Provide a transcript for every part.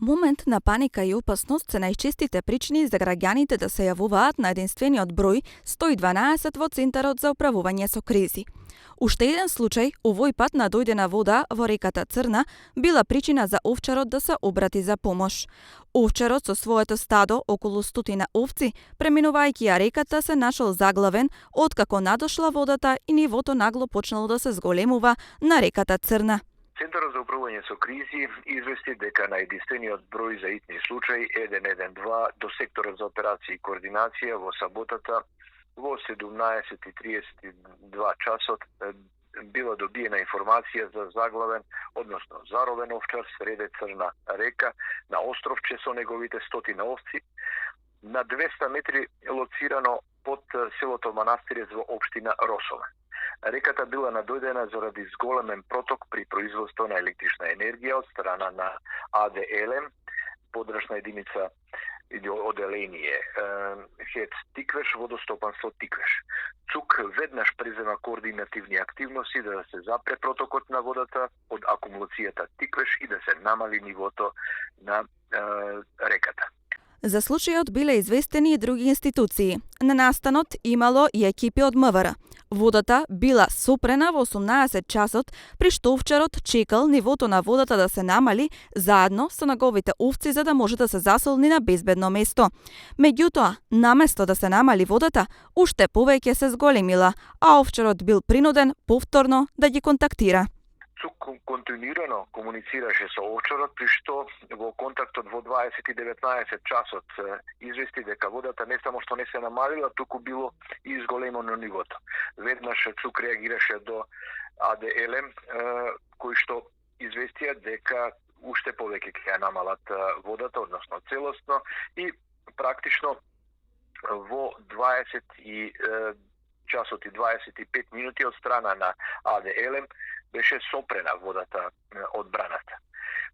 Момент на паника и опасност се најчестите причини за граѓаните да се јавуваат на единствениот број 112 во Центарот за управување со кризи. Уште еден случај, овој пат на дојдена вода во реката Црна, била причина за овчарот да се обрати за помош. Овчарот со своето стадо, околу 100 овци, преминувајќи ја реката, се нашол заглавен откако надошла водата и нивото нагло почнало да се зголемува на реката Црна. Центарот за управување со кризи извести дека на единствениот број за итни случај 112 до секторот за операции и координација во саботата во 17:32 часот била добиена информација за заглавен, односно заровен овчар среде Црна река на островче со неговите 100 овци на 200 метри лоцирано под селото Манастирец во општина Росове. Реката била надојдена заради зголемен проток при производство на електрична енергија од страна на АД Елем, подрачна единица или оделение ХЕЦ Тиквеш, водостопанство Тиквеш. ЦУК веднаш презема координативни активности да се запре протокот на водата од акумулацијата Тиквеш и да се намали нивото на реката. За случајот биле известени и други институции. На настанот имало и екипи од МВР. Водата била сопрена во 18 часот, при што овчарот чекал нивото на водата да се намали заедно со неговите овци за да може да се засолни на безбедно место. Меѓутоа, наместо да се намали водата, уште повеќе се зголемила, а овчарот бил принуден повторно да ги контактира. ЦУК континуирано комуницираше со овчарот, при што во контактот во 20:19 часот извести дека водата не само што не се намалила, туку било и изголемено нивото. Веднаш ЦУК реагираше до АД Елем, кои што известија дека уште повеќе ќе ја намалат водата, односно целосно, и практично во 20 часот и 25 минути од страна на АД Елем беше сопрена водата од браната.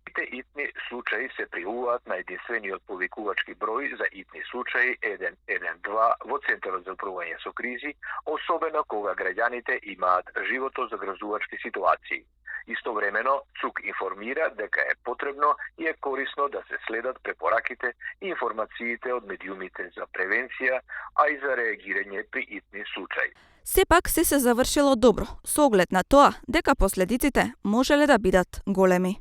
Сите итни случаи се пријавуваат на единствениот повикувачки број за итни случаи 112 во Центарот за управување со кризи, особено кога граѓаните имаат живото загрозувачки ситуации. Истовремено, ЦУК информира дека е потребно и е корисно да се следат препораките и информациите од медиумите за превенција, а и за реагирање при итни случаи. Сепак се завршило добро, со оглед на тоа дека последиците можеле да бидат големи.